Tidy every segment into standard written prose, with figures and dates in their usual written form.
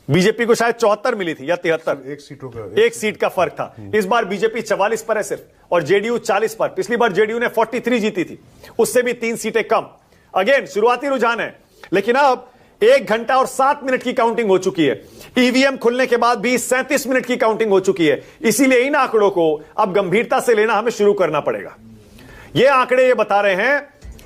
BJP को शायद 74 मिली थी या 73, एक सीट का फर्क था। इस बार बीजेपी 44 पर है सिर्फ और जेडीयू 40 पर। पिछली बार जेडीयू ने 43 जीती थी, उससे भी 3 सीटें कम। अगेन शुरुआती रुझान है, लेकिन अब 1 घंटा और 7 मिनट की काउंटिंग हो चुकी है। ईवीएम खुलने के बाद भी 37 मिनट की काउंटिंग हो चुकी है। इसीलिए इन आंकड़ों को अब गंभीरता से लेना हमें शुरू करना पड़ेगा। ये आंकड़े ये बता रहे हैं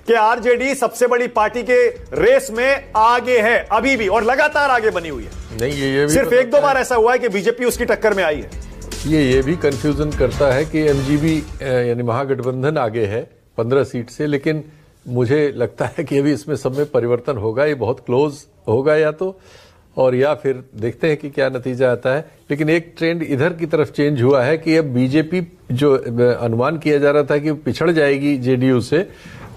कि आरजेडी सबसे बड़ी पार्टी के रेस में आगे है अभी भी, और लगातार आगे बनी हुई है। नहीं, ये भी सिर्फ 1-2 बार ऐसा हुआ है कि बीजेपी उसकी टक्कर में आई है। ये भी कंफ्यूजन करता है कि एमजीबी यानी महागठबंधन आगे है 15 सीट से, लेकिन मुझे लगता है कि अभी इसमें सब में परिवर्तन होगा। ये बहुत क्लोज होगा या तो, और या फिर देखते हैं कि क्या नतीजा आता है। लेकिन एक ट्रेंड इधर की तरफ चेंज हुआ है कि अब बीजेपी जो अनुमान किया जा रहा था कि पिछड़ जाएगी जेडीयू से,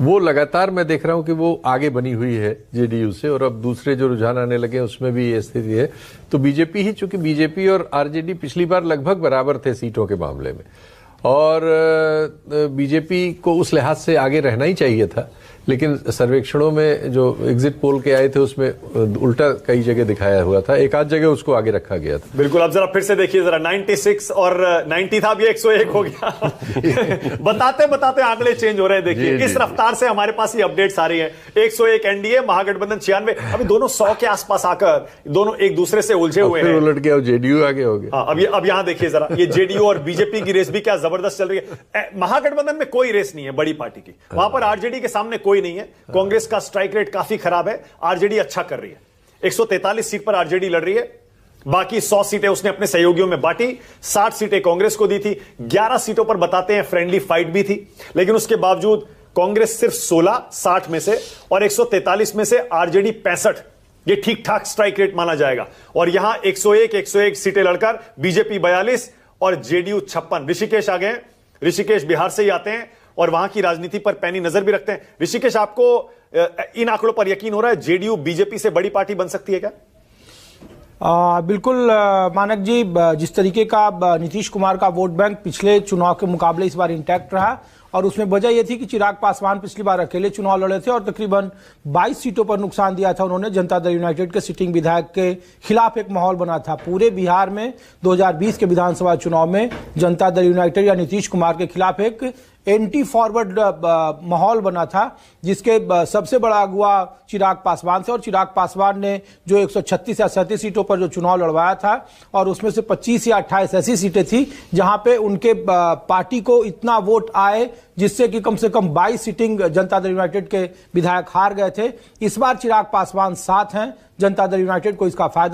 वो लगातार मैं देख रहा हूं कि वो आगे बनी हुई है जेडीयू से, और अब दूसरे जो रुझान आने लगे उसमें भी ये स्थिति है। तो बीजेपी ही, चूंकि बीजेपी और आरजेडी पिछली बार लगभग बराबर थे सीटों के मामले में, और बीजेपी को उस लिहाज से आगे रहना ही चाहिए था। लेकिन सर्वेक्षणों में जो एग्जिट पोल के आए थे उसमें उल्टा कई जगह दिखाया हुआ था, एक आध जगह उसको आगे रखा गया था। बिल्कुल। अब जरा फिर से देखिए, जरा 96 और 90 था, अब ये 101 हो गया। बताते बताते आंकड़े चेंज हो रहे हैं। देखिए किस रफ्तार से हमारे पास ये अपडेट्स आ रही है। 101 एनडीए, महागठबंधन 96। अभी दोनों 100 के आसपास आकर दोनों एक दूसरे से उलझे हुए हैं। उलट गया, जेडीयू आगे हो गया। अब यहां देखिए जरा, ये जेडीयू और बीजेपी की रेस भी क्या जबरदस्त चल रही है। महागठबंधन में कोई रेस नहीं है बड़ी पार्टी की, वहां पर आरजेडी के सामने कोई नहीं है। कांग्रेस का स्ट्राइक रेट काफी खराब है, आरजेडी अच्छा कर रही है। 143 सीट पर आरजेडी लड़ रही है, बाकी 100 सीटें उसने अपने सहयोगियों में बांटी। 60 सीटें कांग्रेस को दी थी, 11 सीटों पर बताते हैं फ्रेंडली फाइट भी थी। लेकिन उसके बावजूद कांग्रेस सिर्फ 16 60 में से और 143 में से आरजेडी 65। ये ठीक ठाक स्ट्राइक रेट माना जाएगा। और यहां 101 सीटें लड़कर बीजेपी 42 और जेडीयू 56। ऋषिकेश आ गए। ऋषिकेश बिहार से ही आते हैं और वहां की राजनीति पर पैनी नजर भी रखते हैं। ऋषिकेश, आपको इन आंकड़ों पर यकीन हो रहा है जेडीयू बीजेपी से बड़ी पार्टी बन सकती है क्या? बिल्कुल मानक जी, जिस तरीके का नीतीश कुमार का वोट बैंक पिछले चुनाव के मुकाबले इस बार इंटैक्ट रहा, और उसमें वजह यह थी कि चिराग पासवान पिछली बार अकेले चुनाव लड़े थे और तकरीबन 22 सीटों पर नुकसान दिया था उन्होंने। जनता दल यूनाइटेड के सिटिंग विधायक के खिलाफ एक माहौल बना था। पूरे बिहार में 2020 के विधानसभा चुनाव में जनता दल यूनाइटेड या नीतीश कुमार के खिलाफ एक एंटी फॉरवर्ड माहौल बना था, जिसके सबसे बड़ा अगुआ चिराग पासवान थे। और चिराग पासवान ने जो 136 या 37 सीटों पर जो चुनाव लड़वाया था, और उसमें से 25 या 28 ऐसी सीटें थी जहां पे उनके पार्टी को इतना वोट आए जिससे कि कम से कम 22 सिटिंग जनता दल यूनाइटेड के विधायक हार गए थे। इस बार चिराग पासवान साथ हैं, जनता दल यूनाइटेड को इसका फायदा